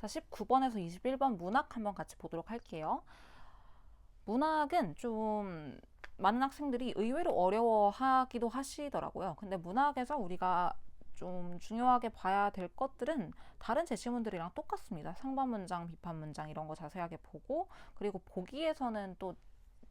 자, 19번에서 21번 문학 한번 같이 보도록 할게요. 문학은 좀 많은 학생들이 의외로 어려워하기도 하시더라고요. 근데 문학에서 우리가 좀 중요하게 봐야 될 것들은 다른 제시문들이랑 똑같습니다. 상반 문장, 비판 문장 이런 거 자세하게 보고, 그리고 보기에서는 또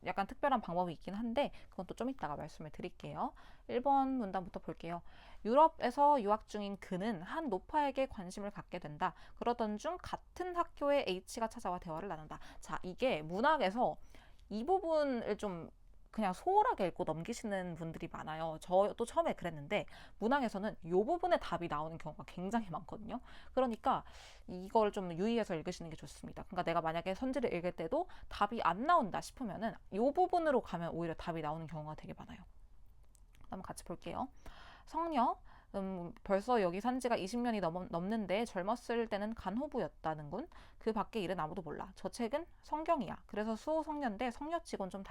약간 특별한 방법이 있긴 한데 그건 또 좀 이따가 말씀을 드릴게요. 1번 문단부터 볼게요. 유럽에서 유학 중인 그는 한 노파에게 관심을 갖게 된다. 그러던 중 같은 학교의 H가 찾아와 대화를 나눈다. 자, 이게 문학에서 이 부분을 좀 그냥 소홀하게 읽고 넘기시는 분들이 많아요. 저도 처음에 그랬는데 문항에서는 이 부분에 답이 나오는 경우가 굉장히 많거든요. 그러니까 이걸 좀 유의해서 읽으시는 게 좋습니다. 그러니까 내가 만약에 선지를 읽을 때도 답이 안 나온다 싶으면은 이 부분으로 가면 오히려 답이 나오는 경우가 되게 많아요. 한번 같이 볼게요. 성녀, 벌써 여기 산 지가 20년이 넘는데 젊었을 때는 간호부였다는군. 그 밖에 일은 아무도 몰라. 저 책은 성경이야. 그래서 수호 성녀인데 성녀치곤 좀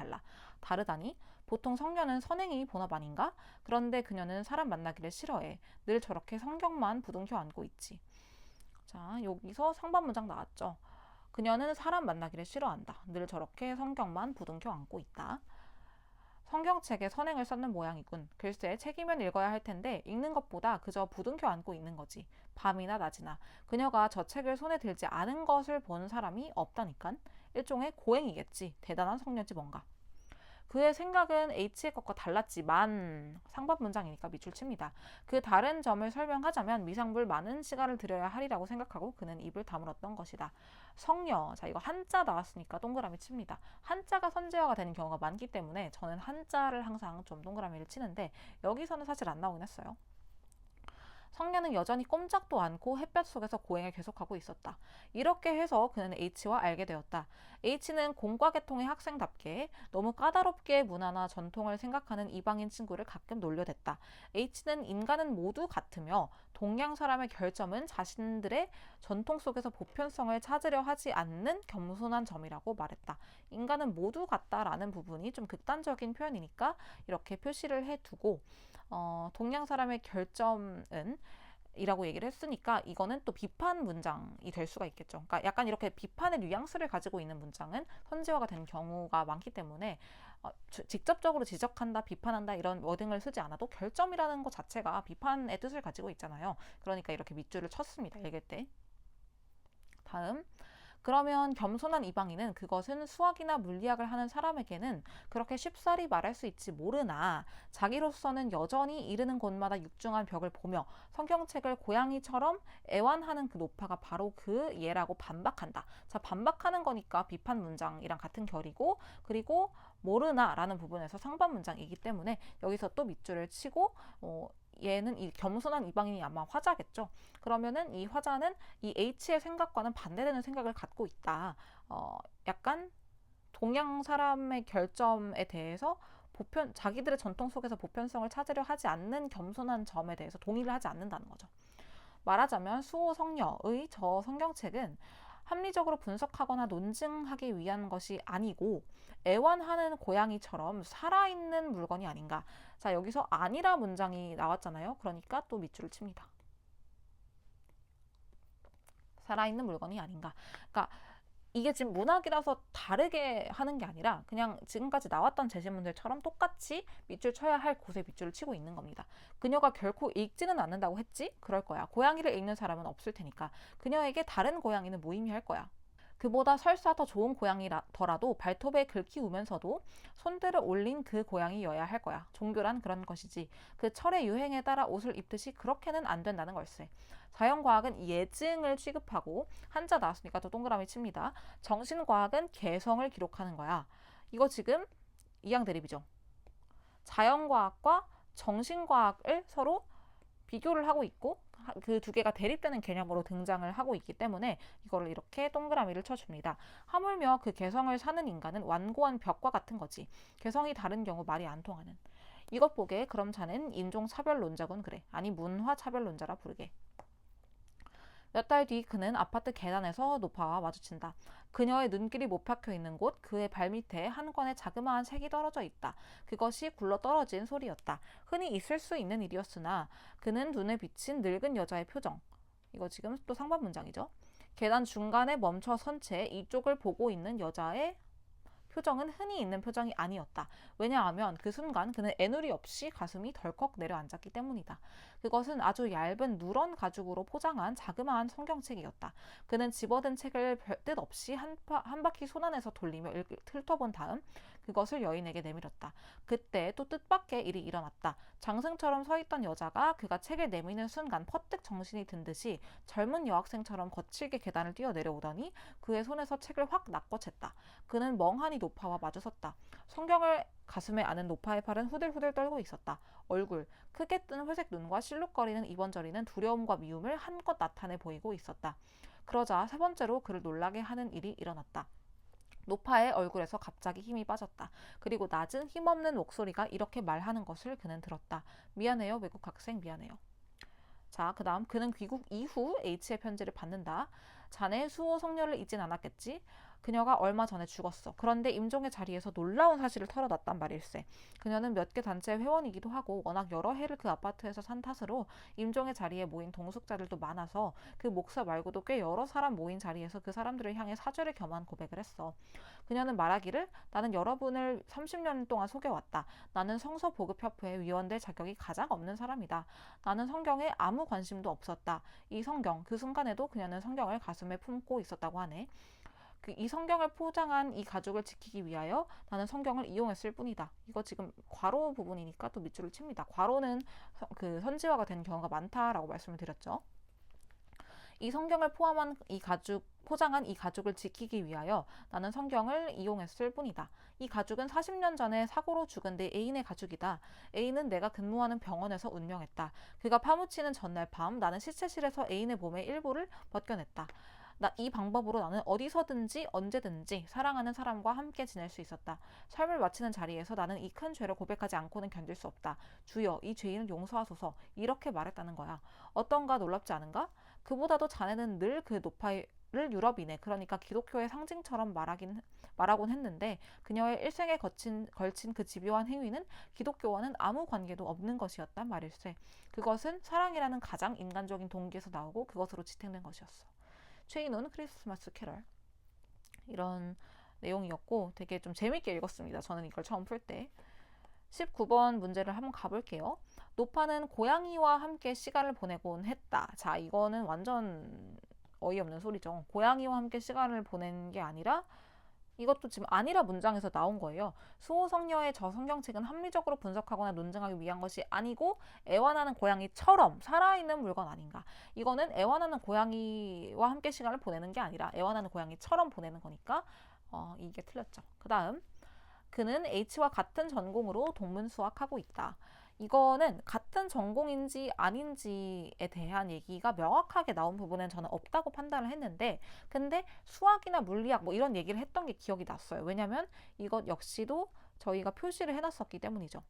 다르다니? 보통 성녀는 선행이 본업 아닌가? 그런데 그녀는 사람 만나기를 싫어해. 늘 저렇게 성경만 부둥켜 안고 있지. 자, 여기서 상반 문장 나왔죠. 그녀는 사람 만나기를 싫어한다. 늘 저렇게 성경만 부둥켜 안고 있다. 성경책에 선행을 쌓는 모양이군. 글쎄 책이면 읽어야 할 텐데 읽는 것보다 그저 부둥켜 안고 있는 거지. 밤이나 낮이나. 그녀가 저 책을 손에 들지 않은 것을 본 사람이 없다니깐. 일종의 고행이겠지. 대단한 성녀지 뭔가. 그의 생각은 H의 것과 달랐지만 상반 문장이니까 밑줄 칩니다. 그 다른 점을 설명하자면 미상불 많은 시간을 들여야 하리라고 생각하고 그는 입을 다물었던 것이다. 성녀, 자 이거 한자 나왔으니까 동그라미 칩니다. 한자가 선제어가 되는 경우가 많기 때문에 저는 한자를 항상 좀 동그라미를 치는데 여기서는 사실 안 나오긴 했어요. 성녀는 여전히 꼼짝도 않고 햇볕 속에서 고행을 계속하고 있었다. 이렇게 해서 그는 H와 알게 되었다. H는 공과계통의 학생답게 너무 까다롭게 문화나 전통을 생각하는 이방인 친구를 가끔 놀려댔다. H는 인간은 모두 같으며 동양 사람의 결점은 자신들의 전통 속에서 보편성을 찾으려 하지 않는 겸손한 점이라고 말했다. 인간은 모두 같다라는 부분이 좀 극단적인 표현이니까 이렇게 표시를 해두고 동양 사람의 결점은 이라고 얘기를 했으니까 이거는 또 비판 문장이 될 수가 있겠죠. 그러니까 약간 이렇게 비판의 뉘앙스를 가지고 있는 문장은 선지어가 되는 경우가 많기 때문에 직접적으로 지적한다, 비판한다 이런 워딩을 쓰지 않아도 결점이라는 것 자체가 비판의 뜻을 가지고 있잖아요. 그러니까 이렇게 밑줄을 쳤습니다. 읽을 때. 다음. 그러면 겸손한 이방인은 그것은 수학이나 물리학을 하는 사람에게는 그렇게 쉽사리 말할 수 있지 모르나 자기로서는 여전히 이르는 곳마다 육중한 벽을 보며 성경책을 고양이처럼 애완하는 그 노파가 바로 그 예라고 반박한다. 자, 반박하는 거니까 비판 문장이랑 같은 결이고 그리고 모르나 라는 부분에서 상반 문장이기 때문에 여기서 또 밑줄을 치고 얘는 이 겸손한 이방인이 아마 화자겠죠. 그러면은 이 화자는 이 H의 생각과는 반대되는 생각을 갖고 있다. 약간 동양 사람의 결점에 대해서 자기들의 전통 속에서 보편성을 찾으려 하지 않는 겸손한 점에 대해서 동의를 하지 않는다는 거죠. 말하자면 수호 성녀의 저 성경책은 합리적으로 분석하거나 논증하기 위한 것이 아니고 애완하는 고양이처럼 살아있는 물건이 아닌가. 자, 여기서 아니라 문장이 나왔잖아요. 그러니까 또 밑줄을 칩니다. 살아있는 물건이 아닌가. 그러니까 이게 지금 문학이라서 다르게 하는 게 아니라 그냥 지금까지 나왔던 제시문들처럼 똑같이 밑줄 쳐야 할 곳에 밑줄을 치고 있는 겁니다. 그녀가 결코 읽지는 않는다고 했지? 그럴 거야. 고양이를 읽는 사람은 없을 테니까. 그녀에게 다른 고양이는 무의미할 거야. 그보다 설사 더 좋은 고양이더라도 발톱에 긁히우면서도 손들을 올린 그 고양이여야 할 거야. 종교란 그런 것이지. 그 철의 유행에 따라 옷을 입듯이 그렇게는 안 된다는 걸세. 자연과학은 예증을 취급하고 한자 나왔으니까 또 동그라미 칩니다. 정신과학은 개성을 기록하는 거야. 이거 지금 이양 대립이죠. 자연과학과 정신과학을 서로 비교를 하고 있고 그 두 개가 대립되는 개념으로 등장을 하고 있기 때문에 이거를 이렇게 동그라미를 쳐줍니다. 하물며 그 개성을 사는 인간은 완고한 벽과 같은 거지. 개성이 다른 경우 말이 안 통하는. 이것 보게 그럼 자넨 인종차별론자군 그래. 아니 문화차별론자라 부르게. 몇 달 뒤 그는 아파트 계단에서 노파와 마주친다. 그녀의 눈길이 못 박혀 있는 곳 그의 발밑에 한 권의 자그마한 책이 떨어져 있다. 그것이 굴러떨어진 소리였다. 흔히 있을 수 있는 일이었으나 그는 눈에 비친 늙은 여자의 표정. 이거 지금 또 상반 문장이죠. 계단 중간에 멈춰 선 채 이쪽을 보고 있는 여자의 표정은 흔히 있는 표정이 아니었다. 왜냐하면 그 순간 그는 애누리 없이 가슴이 덜컥 내려앉았기 때문이다. 그것은 아주 얇은 누런 가죽으로 포장한 자그마한 성경책이었다. 그는 집어든 책을 별뜻 없이 한 바퀴 손 안에서 돌리며 훑어본 다음 그것을 여인에게 내밀었다. 그때 또 뜻밖의 일이 일어났다. 장승처럼 서 있던 여자가 그가 책을 내미는 순간 퍼뜩 정신이 든 듯이 젊은 여학생처럼 거칠게 계단을 뛰어 내려오더니 그의 손에서 책을 확 낚아챘다. 그는 멍하니 노파와 마주섰다. 성경을 가슴에 안은 노파의 팔은 후들후들 떨고 있었다. 얼굴, 크게 뜬 회색 눈과 실룩거리는 이번저리는 두려움과 미움을 한껏 나타내 보이고 있었다. 그러자 세 번째로 그를 놀라게 하는 일이 일어났다. 노파의 얼굴에서 갑자기 힘이 빠졌다. 그리고 낮은 힘없는 목소리가 이렇게 말하는 것을 그는 들었다. 미안해요, 외국 학생, 미안해요. 자, 그 다음 그는 귀국 이후 H의 편지를 받는다. 자네의 수호 성녀를 잊진 않았겠지? 그녀가 얼마 전에 죽었어. 그런데 임종의 자리에서 놀라운 사실을 털어놨단 말일세. 그녀는 몇 개 단체 회원이기도 하고 워낙 여러 해를 그 아파트에서 산 탓으로 임종의 자리에 모인 동숙자들도 많아서 그 목사 말고도 꽤 여러 사람 모인 자리에서 그 사람들을 향해 사죄를 겸한 고백을 했어. 그녀는 말하기를 나는 여러분을 30년 동안 속여왔다. 나는 성서보급협회에 위원될 자격이 가장 없는 사람이다. 나는 성경에 아무 관심도 없었다. 이 성경, 그 순간에도 그녀는 성경을 가슴에 품고 있었다고 하네. 이 성경을 포장한 이 가죽을 지키기 위하여 나는 성경을 이용했을 뿐이다. 이거 지금 괄호 부분이니까 또 밑줄을 칩니다. 괄호는 그 선지화가 된 경우가 많다라고 말씀을 드렸죠. 이 성경을 포함한 포장한 이 가죽을 지키기 위하여 나는 성경을 이용했을 뿐이다. 이 가죽은 40년 전에 사고로 죽은 내 애인의 가죽이다. 애인은 내가 근무하는 병원에서 운명했다. 그가 파묻히는 전날 밤 나는 시체실에서 애인의 몸의 일부를 벗겨냈다. 이 방법으로 나는 어디서든지 언제든지 사랑하는 사람과 함께 지낼 수 있었다. 삶을 마치는 자리에서 나는 이 큰 죄를 고백하지 않고는 견딜 수 없다. 주여, 이 죄인을 용서하소서. 이렇게 말했다는 거야. 어떤가 놀랍지 않은가? 그보다도 자네는 늘 그 노파를 유럽이네. 그러니까 기독교의 상징처럼 말하곤 했는데 그녀의 일생에 걸친 그 집요한 행위는 기독교와는 아무 관계도 없는 것이었단 말일세. 그것은 사랑이라는 가장 인간적인 동기에서 나오고 그것으로 지탱된 것이었어. 최인훈 크리스마스 캐럴, 이런 내용이었고 되게 좀 재밌게 읽었습니다. 저는 이걸 처음 풀 때. 19번 문제를 한번 가볼게요. 노파는 고양이와 함께 시간을 보내곤 했다. 자, 이거는 완전 어이없는 소리죠. 고양이와 함께 시간을 보낸 게 아니라 이것도 지금 아니라 문장에서 나온 거예요. 수호성녀의 저 성경책은 합리적으로 분석하거나 논증하기 위한 것이 아니고 애완하는 고양이처럼 살아있는 물건 아닌가. 이거는 애완하는 고양이와 함께 시간을 보내는 게 아니라 애완하는 고양이처럼 보내는 거니까 이게 틀렸죠. 그 다음 그는 H와 같은 전공으로 동문수학하고 있다. 이거는 같은 전공인지 아닌지에 대한 얘기가 명확하게 나온 부분은 저는 없다고 판단을 했는데 근데 수학이나 물리학 뭐 이런 얘기를 했던 게 기억이 났어요. 왜냐면 이것 역시도 저희가 표시를 해놨었기 때문이죠.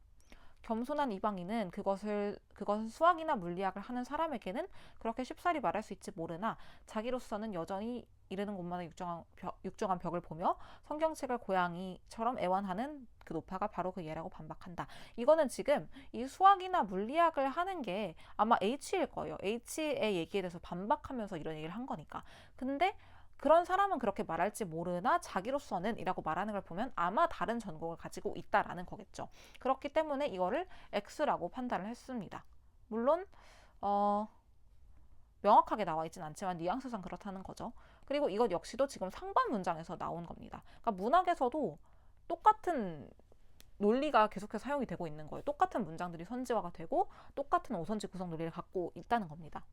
겸손한 이방인은 그것은 수학이나 물리학을 하는 사람에게는 그렇게 쉽사리 말할 수 있지 모르나 자기로서는 여전히 이르는 곳마다 육중한 벽을 보며 성경책을 고양이처럼 애완하는 그 노파가 바로 그 예라고 반박한다. 이거는 지금 이 수학이나 물리학을 하는 게 아마 H일 거예요. H의 얘기에 대해서 반박하면서 이런 얘기를 한 거니까. 근데 그런 사람은 그렇게 말할지 모르나 자기로서는 이라고 말하는 걸 보면 아마 다른 전공을 가지고 있다라는 거겠죠. 그렇기 때문에 이거를 X라고 판단을 했습니다. 물론 명확하게 나와 있진 않지만 뉘앙스상 그렇다는 거죠. 그리고 이것 역시도 지금 상반 문장에서 나온 겁니다. 그러니까 문학에서도 똑같은 논리가 계속해서 사용이 되고 있는 거예요. 똑같은 문장들이 선지화가 되고 똑같은 오선지 구성 논리를 갖고 있다는 겁니다.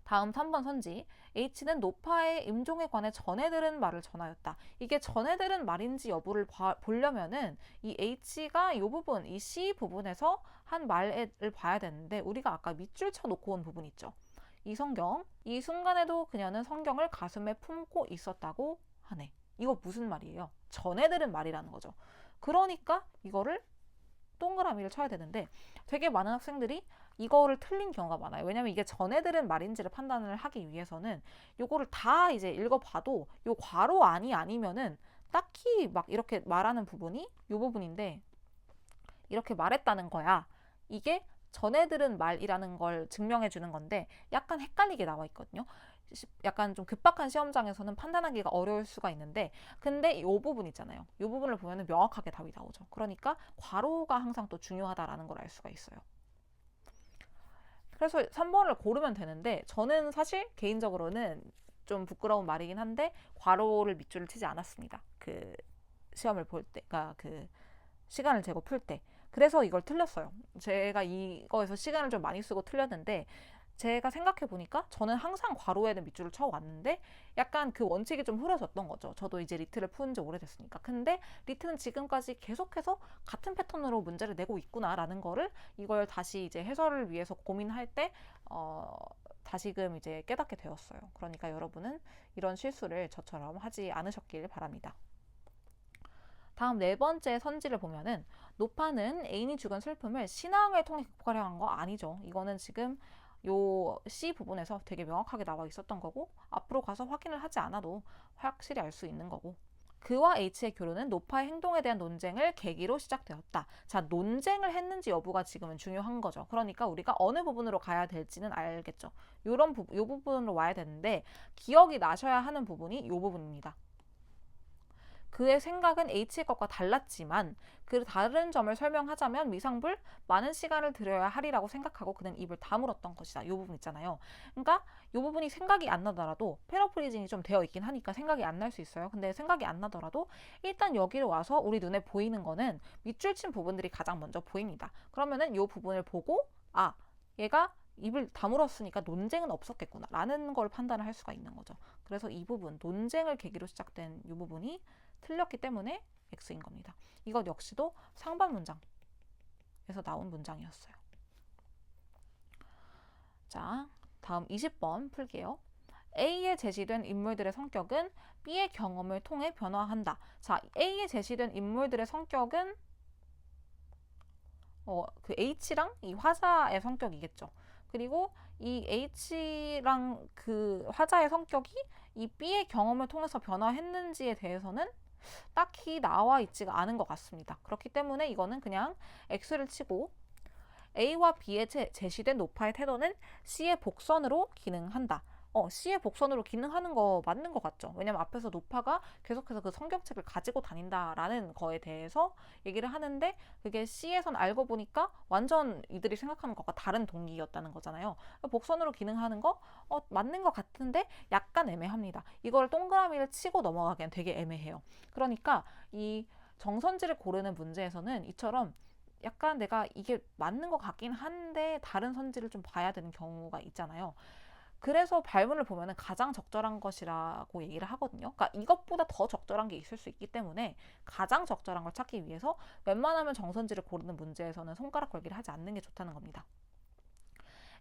다음 3번 선지. H는 노파의 임종에 관해 전해 들은 말을 전하였다. 이게 전해 들은 말인지 여부를 보려면은 이 H가 이 부분, 이 C 부분에서 한 말을 봐야 되는데 우리가 아까 밑줄 쳐놓고 온 부분 있죠. 이 성경, 이 순간에도 그녀는 성경을 가슴에 품고 있었다고 하네. 이거 무슨 말이에요? 전해 들은 말이라는 거죠. 그러니까 이거를 동그라미를 쳐야 되는데 되게 많은 학생들이 이거를 틀린 경우가 많아요. 왜냐면 이게 전해 들은 말인지를 판단을 하기 위해서는 요거를 다 이제 읽어봐도 요 괄호 아니면은 딱히 막 이렇게 말하는 부분이 요 부분인데 이렇게 말했다는 거야. 이게 전해 들은 말이라는 걸 증명해 주는 건데 약간 헷갈리게 나와 있거든요. 약간 좀 급박한 시험장에서는 판단하기가 어려울 수가 있는데, 근데 이 부분 있잖아요. 이 부분을 보면은 명확하게 답이 나오죠. 그러니까 괄호가 항상 또 중요하다라는 걸 알 수가 있어요. 그래서 3번을 고르면 되는데, 저는 사실 개인적으로는 좀 부끄러운 말이긴 한데 괄호를 밑줄을 치지 않았습니다. 그 시험을 볼 때, 그러니까 그 시간을 재고 풀 때. 그래서 이걸 틀렸어요. 제가 이거에서 시간을 좀 많이 쓰고 틀렸는데, 제가 생각해 보니까 저는 항상 괄호에는 밑줄을 쳐 왔는데 약간 그 원칙이 좀 흐려졌던 거죠. 저도 이제 리트를 푼 지 오래됐으니까. 근데 리트는 지금까지 계속해서 같은 패턴으로 문제를 내고 있구나라는 거를, 이걸 다시 이제 해설을 위해서 고민할 때 다시금 이제 깨닫게 되었어요. 그러니까 여러분은 이런 실수를 저처럼 하지 않으셨길 바랍니다. 다음 4번째 선지를 보면은, 노파는 애인이 죽은 슬픔을 신앙을 통해 극복하려 한 거 아니죠. 이거는 지금 요 C 부분에서 되게 명확하게 나와 있었던 거고, 앞으로 가서 확인을 하지 않아도 확실히 알 수 있는 거고, 그와 H의 교류는 노파의 행동에 대한 논쟁을 계기로 시작되었다. 자, 논쟁을 했는지 여부가 지금은 중요한 거죠. 그러니까 우리가 어느 부분으로 가야 될지는 알겠죠. 요 부분으로 와야 되는데, 기억이 나셔야 하는 부분이 이 부분입니다. 그의 생각은 H의 것과 달랐지만 그 다른 점을 설명하자면 미상불 많은 시간을 들여야 하리라고 생각하고 그는 입을 다물었던 것이다. 이 부분 있잖아요. 그러니까 이 부분이 생각이 안 나더라도 패러프리징이 좀 되어 있긴 하니까 생각이 안 날 수 있어요. 근데 생각이 안 나더라도 일단 여기로 와서 우리 눈에 보이는 거는 밑줄 친 부분들이 가장 먼저 보입니다. 그러면은 이 부분을 보고, 아, 얘가 입을 다물었으니까 논쟁은 없었겠구나 라는 걸 판단을 할 수가 있는 거죠. 그래서 이 부분, 논쟁을 계기로 시작된 이 부분이 틀렸기 때문에 X인 겁니다. 이것 역시도 상반 문장에서 나온 문장이었어요. 자, 다음 20번 풀게요. A에 제시된 인물들의 성격은 B의 경험을 통해 변화한다. 자, A에 제시된 인물들의 성격은 그 H랑 이 화자의 성격이겠죠. 그리고 이 H랑 그 화자의 성격이 이 B의 경험을 통해서 변화했는지에 대해서는 딱히 나와 있지가 않은 것 같습니다. 그렇기 때문에 이거는 그냥 X를 치고, A와 B에 제시된 노파의 태도는 C의 복선으로 기능한다. C의 복선으로 기능하는 거 맞는 것 같죠? 왜냐면 앞에서 노파가 계속해서 그 성경책을 가지고 다닌다라는 거에 대해서 얘기를 하는데, 그게 C에선 알고 보니까 완전 이들이 생각하는 것과 다른 동기였다는 거잖아요. 복선으로 기능하는 거 맞는 것 같은데 약간 애매합니다. 이걸 동그라미를 치고 넘어가기엔 되게 애매해요. 그러니까 이 정선지를 고르는 문제에서는 이처럼 약간 내가 이게 맞는 것 같긴 한데 다른 선지를 좀 봐야 되는 경우가 있잖아요. 그래서 발문을 보면은 가장 적절한 것이라고 얘기를 하거든요. 그러니까 이것보다 더 적절한 게 있을 수 있기 때문에 가장 적절한 걸 찾기 위해서 웬만하면 정선지를 고르는 문제에서는 손가락 걸기를 하지 않는 게 좋다는 겁니다.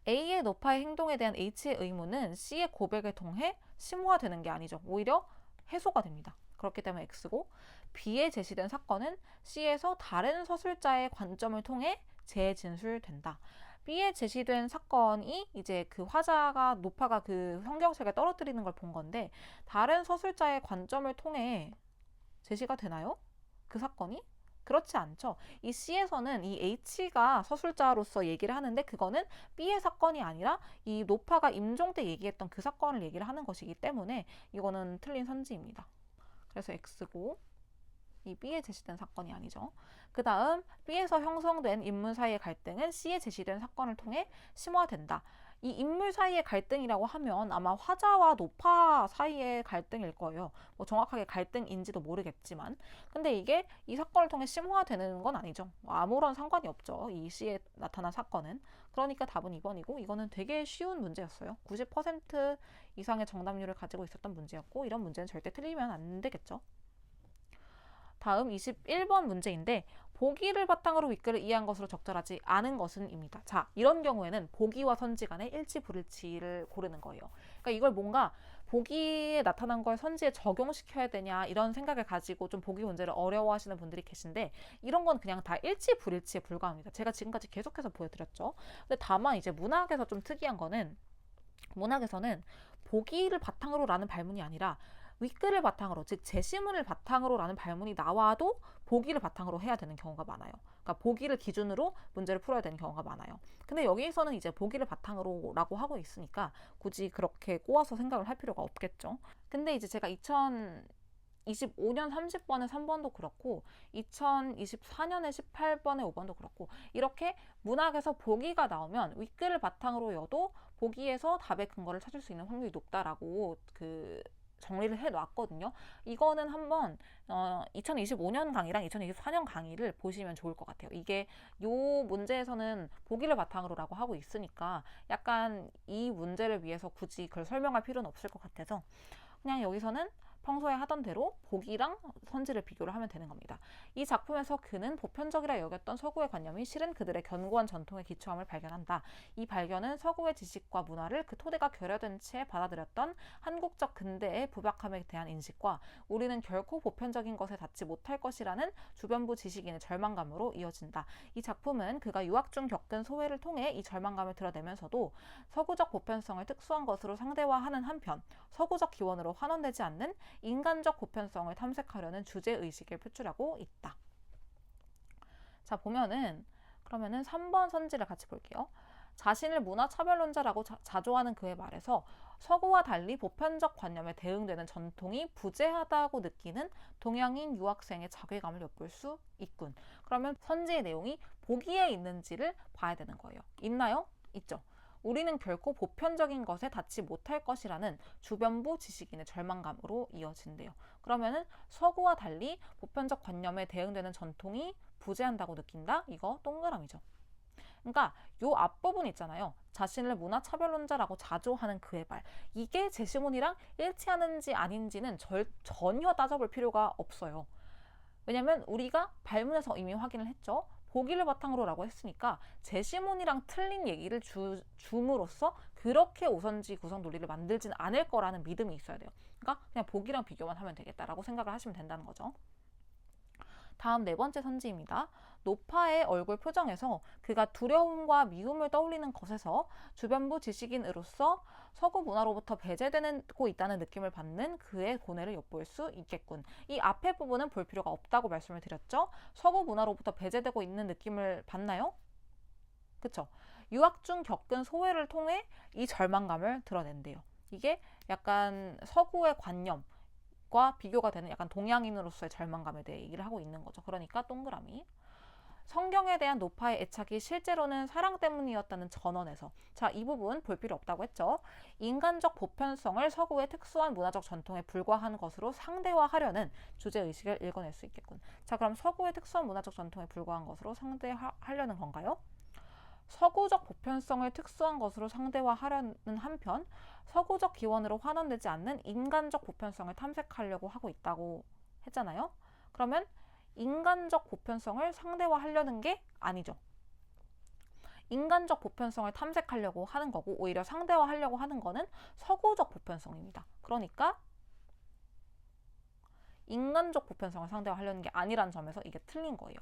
A의 노파의 행동에 대한 H의 의문은 C의 고백을 통해 심화되는 게 아니죠. 오히려 해소가 됩니다. 그렇기 때문에 X고, B에 제시된 사건은 C에서 다른 서술자의 관점을 통해 재진술된다. B에 제시된 사건이 이제 그 화자가, 노파가 그 성경책에 떨어뜨리는 걸 본 건데, 다른 서술자의 관점을 통해 제시가 되나요? 그 사건이? 그렇지 않죠. 이 C에서는 이 H가 서술자로서 얘기를 하는데, 그거는 B의 사건이 아니라 이 노파가 임종 때 얘기했던 그 사건을 얘기를 하는 것이기 때문에 이거는 틀린 선지입니다. 그래서 X고, 이 B에 제시된 사건이 아니죠. 그 다음 B에서 형성된 인물 사이의 갈등은 C에 제시된 사건을 통해 심화된다. 이 인물 사이의 갈등이라고 하면 아마 화자와 노파 사이의 갈등일 거예요. 뭐 정확하게 갈등인지도 모르겠지만, 근데 이게 이 사건을 통해 심화되는 건 아니죠. 아무런 상관이 없죠. 이 C에 나타난 사건은. 그러니까 답은 2번이고, 이거는 되게 쉬운 문제였어요. 90% 이상의 정답률을 가지고 있었던 문제였고, 이런 문제는 절대 틀리면 안 되겠죠. 다음 21번 문제인데, 보기를 바탕으로 윗글을 이해한 것으로 적절하지 않은 것은 입니다. 자, 이런 경우에는 보기와 선지 간의 일치 불일치를 고르는 거예요. 그러니까 이걸 뭔가 보기에 나타난 걸 선지에 적용시켜야 되냐 이런 생각을 가지고 좀 보기 문제를 어려워하시는 분들이 계신데, 이런 건 그냥 다 일치 불일치에 불과합니다. 제가 지금까지 계속해서 보여드렸죠. 근데 다만 이제 문학에서 좀 특이한 거는, 문학에서는 보기를 바탕으로 라는 발문이 아니라 윗글을 바탕으로, 즉 제시문을 바탕으로 라는 발문이 나와도 보기를 바탕으로 해야 되는 경우가 많아요. 그러니까 보기를 기준으로 문제를 풀어야 되는 경우가 많아요. 근데 여기에서는 이제 보기를 바탕으로라고 하고 있으니까 굳이 그렇게 꼬아서 생각을 할 필요가 없겠죠. 근데 이제 제가 2025년 30번에 3번도 그렇고 2024년에 18번에 5번도 그렇고 이렇게 문학에서 보기가 나오면 윗글을 바탕으로 여도 보기에서 답의 근거를 찾을 수 있는 확률이 높다라고 정리를 해놨거든요. 이거는 한번 2025년 강의랑 2024년 강의를 보시면 좋을 것 같아요. 이게 요 문제에서는 보기를 바탕으로라고 하고 있으니까 약간 이 문제를 위해서 굳이 그걸 설명할 필요는 없을 것 같아서 그냥 여기서는 평소에 하던 대로 보기랑 선지를 비교를 하면 되는 겁니다. 이 작품에서 그는 보편적이라 여겼던 서구의 관념이 실은 그들의 견고한 전통의 기초함을 발견한다. 이 발견은 서구의 지식과 문화를 그 토대가 결여된 채 받아들였던 한국적 근대의 부박함에 대한 인식과 우리는 결코 보편적인 것에 닿지 못할 것이라는 주변부 지식인의 절망감으로 이어진다. 이 작품은 그가 유학 중 겪은 소외를 통해 이 절망감을 드러내면서도 서구적 보편성을 특수한 것으로 상대화하는 한편 서구적 기원으로 환원되지 않는 인간적 보편성을 탐색하려는 주제의식을 표출하고 있다. 자, 그러면은 3번 선지를 같이 볼게요. 자신을 문화차별론자라고 자조하는 그의 말에서 서구와 달리 보편적 관념에 대응되는 전통이 부재하다고 느끼는 동양인 유학생의 자괴감을 엿볼 수 있군. 그러면 선지의 내용이 보기에 있는지를 봐야 되는 거예요. 있나요? 있죠. 우리는 결코 보편적인 것에 닿지 못할 것이라는 주변부 지식인의 절망감으로 이어진대요. 그러면은 서구와 달리 보편적 관념에 대응되는 전통이 부재한다고 느낀다? 이거 동그라미죠. 그러니까 요 앞부분 있잖아요. 자신을 문화차별론자라고 자조하는 그의 말. 이게 제시문이랑 일치하는지 아닌지는 전혀 따져볼 필요가 없어요. 왜냐면 우리가 발문에서 이미 확인을 했죠. 보기를 바탕으로라고 했으니까 제시문이랑 틀린 얘기를 줌으로써 그렇게 오선지 구성 논리를 만들진 않을 거라는 믿음이 있어야 돼요. 그러니까 그냥 보기랑 비교만 하면 되겠다라고 생각을 하시면 된다는 거죠. 다음 4번째 선지입니다. 노파의 얼굴 표정에서 그가 두려움과 미움을 떠올리는 것에서 주변부 지식인으로서 서구 문화로부터 배제되고 있다는 느낌을 받는 그의 고뇌를 엿볼 수 있겠군. 이 앞에 부분은 볼 필요가 없다고 말씀을 드렸죠. 서구 문화로부터 배제되고 있는 느낌을 받나요? 그쵸? 유학 중 겪은 소외를 통해 이 절망감을 드러낸대요. 이게 약간 서구의 관념 과 비교가 되는 약간 동양인으로서의 절망감에 대해 얘기를 하고 있는 거죠. 그러니까 동그라미. 성경에 대한 노파의 애착이 실제로는 사랑 때문이었다는 전언에서 자, 이 부분 볼 필요 없다고 했죠. 인간적 보편성을 서구의 특수한 문화적 전통에 불과한 것으로 상대화하려는 주제의식을 읽어낼 수 있겠군. 자, 그럼 서구의 특수한 문화적 전통에 불과한 것으로 상대하려는 건가요? 서구적 보편성을 특수한 것으로 상대화하려는 한편 서구적 기원으로 환원되지 않는 인간적 보편성을 탐색하려고 하고 있다고 했잖아요. 그러면 인간적 보편성을 상대화하려는 게 아니죠. 인간적 보편성을 탐색하려고 하는 거고 오히려 상대화하려고 하는 거는 서구적 보편성입니다. 그러니까 인간적 보편성을 상대화하려는 게 아니라는 점에서 이게 틀린 거예요.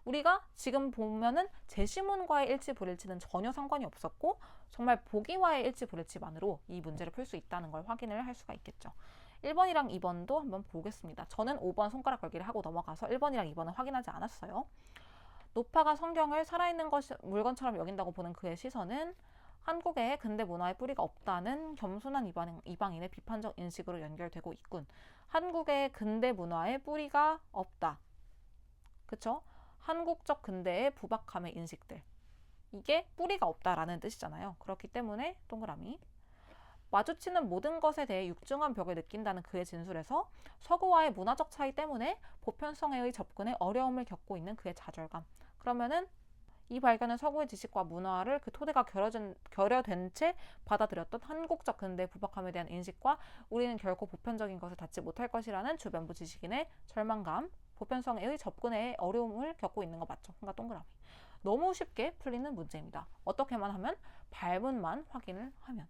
우리가 지금 보면은 제시문과의 일치 불일치는 전혀 상관이 없었고 정말 보기와의 일치 불일치만으로 이 문제를 풀 수 있다는 걸 확인을 할 수가 있겠죠. 1번이랑 2번도 한번 보겠습니다. 저는 5번 손가락 걸기를 하고 넘어가서 1번이랑 2번은 확인하지 않았어요. 노파가 성경을 살아있는 물건처럼 여긴다고 보는 그의 시선은 한국에 근대 문화의 뿌리가 없다는 겸손한 이방인의 비판적 인식으로 연결되고 있군. 한국의 근대 문화의 뿌리가 없다. 그쵸? 한국적 근대의 부박함의 인식들. 이게 뿌리가 없다라는 뜻이잖아요. 그렇기 때문에 동그라미. 마주치는 모든 것에 대해 육중한 벽을 느낀다는 그의 진술에서 서구와의 문화적 차이 때문에 보편성에 접근에 어려움을 겪고 있는 그의 좌절감. 그러면은 이 발견은 서구의 지식과 문화를 그 토대가 결여된 채 받아들였던 한국적 근대의 부박함에 대한 인식과 우리는 결코 보편적인 것을 닿지 못할 것이라는 주변부 지식인의 절망감, 보편성의 접근에 어려움을 겪고 있는 거 맞죠? 그러니까 동그라미. 너무 쉽게 풀리는 문제입니다. 어떻게만 하면 발문만 확인을 하면.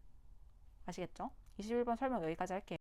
아시겠죠? 21번 설명 여기까지 할게요.